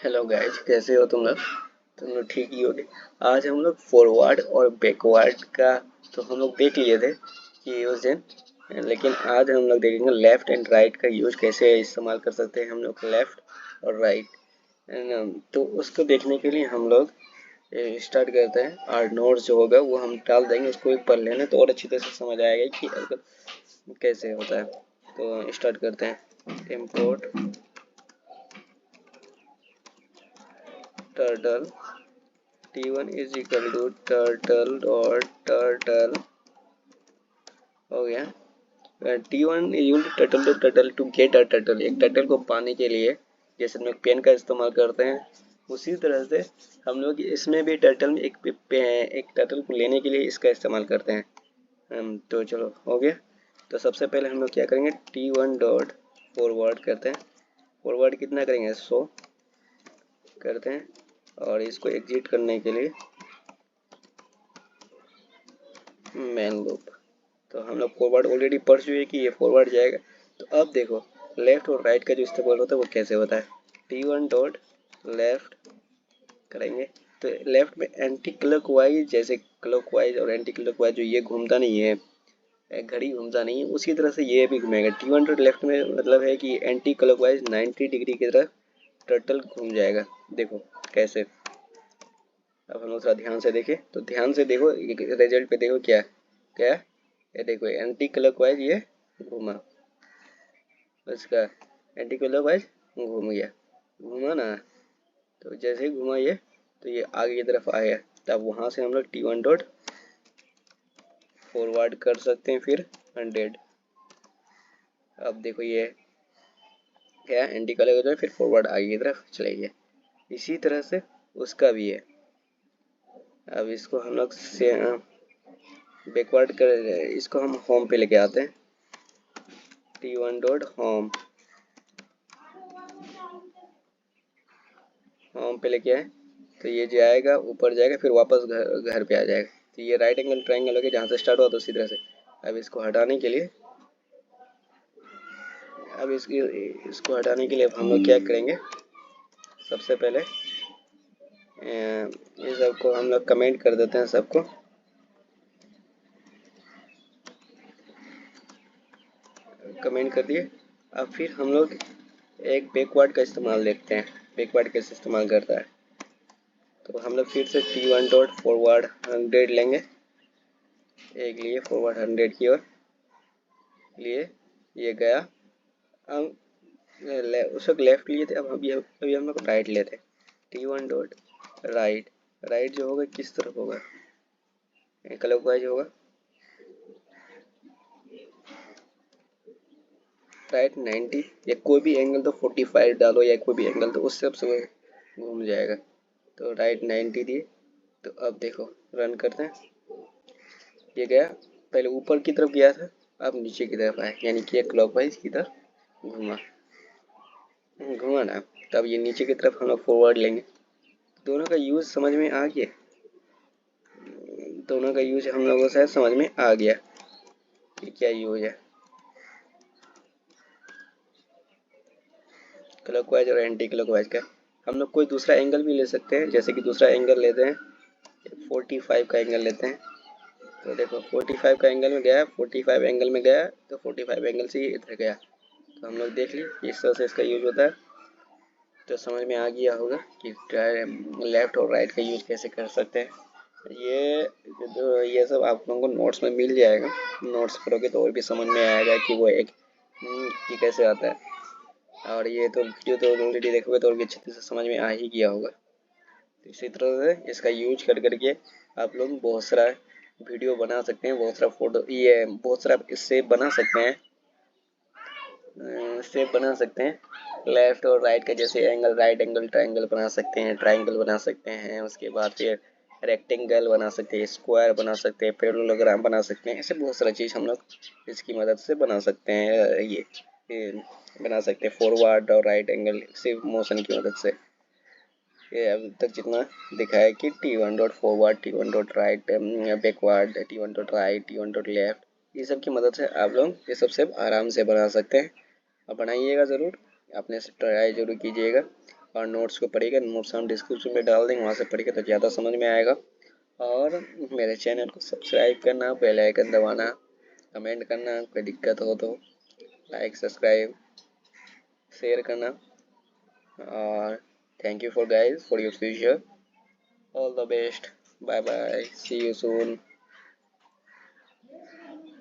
Hello guys, कैसे हो तुम लोग ठीक ही होगे। आज हम लोग फॉरवर्ड और बैकवर्ड का तो हम लोग देख लिए थे कि यूज दिन, लेकिन आज हम लोग देखेंगे लेफ्ट एंड राइट का यूज कैसे इस्तेमाल कर सकते हैं हम लोग लेफ्ट और राइट। तो उसको देखने के लिए हम लोग स्टार्ट करते हैं। और नोट्स जो होगा वो हम डाल देंगे, उसको एक पढ़ लेना तो और अच्छी तरह से समझ आएगा कि अगर कैसे होता है। तो स्टार्ट करते हैं। Import turtle t1 is equal to turtle dot turtle हो गया। t1 is equal to turtle dot turtle to get a turtle. एक टर्टल को पाने के लिए जैसे हम लोग पेन का इस्तेमाल करते हैं उसी तरह से हम लोग इसमें भी टर्टल में एक टर्टल को लेने के लिए इसका इस्तेमाल करते हैं। तो चलो हो गया। तो सबसे पहले हम लोग क्या करेंगे, t1 डॉट फॉरवर्ड करते हैं। फॉरवर्ड कितना करेंगे, 100 करते हैं। और इसको एग्जिट करने के लिए मेन लूप। तो हम लोग फॉरवर्ड ऑलरेडी पढ़ चुके कि ये फॉरवर्ड जाएगा। तो अब देखो लेफ्ट और राइट का जो इस्तेमाल होता है वो कैसे होता है। t1 डॉट लेफ्ट करेंगे तो लेफ्ट में एंटी क्लॉकवाइज, जैसे क्लॉकवाइज और एंटी क्लॉकवाइज जो ये घूमता नहीं है, घड़ी घूमता नहीं है, उसी तरह से ये भी घूमेगा। t1 डॉट लेफ्ट में मतलब है कि एंटी क्लॉकवाइज 90 डिग्री की तरफ टर्टल घूम जाएगा। देखो कैसे। अब हम लोग थोड़ा ध्यान से देखें तो ध्यान से देखो रिजल्ट पे देखो क्या क्या। ये देखो एंटी क्लॉकवाइज ये घूमा, उसका एंटी क्लॉकवाइज घूम गया, घूमा ना। तो जैसे ही घुमा ये तो ये आगे की तरफ आया। तब वहां से हम लोग t1 डॉट फॉरवर्ड कर सकते हैं फिर 100। अब देखो ये क्या एंटी क्लॉकवाइज फिर फॉरवर्ड आगे की तरफ चले गए। इसी तरह से उसका भी है। अब इसको हम लोग से बैकवर्ड कर, इसको हम होम पे लेके आते हैं। t1 डॉट होम, होम पे लेके आए तो ये जाएगा ऊपर जाएगा फिर वापस घर पे आ जाएगा। तो ये राइट एंगल ट्रायंगल हो गया, जहाँ से स्टार्ट हुआ तो उसी तरह से। अब इसको हटाने के लिए इसको हटाने के लिए हम लोग क्या करेंगे, सबसे पहले ये सबको हम लोग कमेंट कर देते हैं सबको। कमेंट कर दिए। अब फिर हम लोग एक बैकवर्ड का इस्तेमाल देखते हैं, बैकवर्ड कैसे इस्तेमाल करता है। तो हम लोग फिर से t1 डॉट फॉरवर्ड 100 लेंगे, एक लिए फॉरवर्ड 100 की ओर लिए, ये गया। अब उस वक्त लेफ्ट लिए थे, अब अभी हम लोग राइट लेते हैं। t1 डॉट राइट, राइट जो होगा किस तरफ होगा, क्लॉकवाइज होगा। राइट 90 या कोई भी एंगल तो 45 डालो या कोई भी एंगल तो उस हिसाब से घूम जाएगा। तो राइट 90 दिए। तो अब देखो रन करते हैं। ये गया, पहले ऊपर की तरफ गया था, अब नीचे की तरफ आया, यानी कि क्लॉकवाइज की तरफ घूमा, घुमा ना। तब ये नीचे की तरफ हम लोग फॉरवर्ड लेंगे। दोनों का यूज समझ में आ गया, दोनों का यूज हम लोगों को शायद समझ में आ गया कि क्या यूज है क्लॉकवाइज और एंटी क्लॉकवाइज का। हम लोग कोई दूसरा एंगल भी ले सकते हैं, जैसे कि दूसरा एंगल लेते हैं 45 का एंगल लेते हैं। तो देखो 45 का एंगल में गया, 45 एंगल में गया तो 45 एंगल से ये इधर गया। तो हम लोग देख लिए इस तरह से इसका यूज होता है। तो समझ में आ गया होगा कि लेफ्ट और राइट का यूज कैसे कर सकते हैं। ये सब आप लोगों को नोट्स में मिल जाएगा, नोट्स पढ़ोगे तो और भी समझ में आएगा कि वो एक कि कैसे आता है। और ये तो वीडियो तो ऑलरेडी देखोगे तो और भी अच्छे से समझ में आ ही गया होगा। तो इसी तरह से इसका यूज कर करके आप लोग बहुत सारा वीडियो बना सकते हैं, बहुत सारा फोटो, ये बहुत सारा इससे बना सकते हैं, शेप बना सकते हैं लेफ्ट और राइट का। जैसे एंगल, राइट एंगल ट्रायंगल बना सकते हैं, ट्रायंगल बना सकते हैं, उसके बाद फिर रेक्टेंगल बना सकते हैं, स्क्वायर बना सकते हैं, पैरेललोग्राम बना सकते हैं। ऐसे बहुत सारा चीज़ हम लोग इसकी मदद से बना सकते हैं। ये बना सकते हैं फॉरवर्ड और राइट एंगल सिर्फ मोशन की मदद से। ये अभी तक जितना दिखाया कि t1 dot forward, t1 dot right backward, t1 dot right, t1 dot left, ये सब की मदद से आप लोग ये सब आराम से बना सकते हैं। और बनाइएगा ज़रूर, अपने से ट्राई जरूर कीजिएगा। और नोट्स को पढ़िएगा, नोट्स हम डिस्क्रिप्शन में डाल देंगे, वहाँ से पढ़िएगा तो ज़्यादा समझ में आएगा। और मेरे चैनल को सब्सक्राइब करना, बेल आइकन दबाना, कमेंट करना, कोई दिक्कत हो तो लाइक सब्सक्राइब शेयर करना। और thank you for guys for your future, all the best, bye bye, see you soon.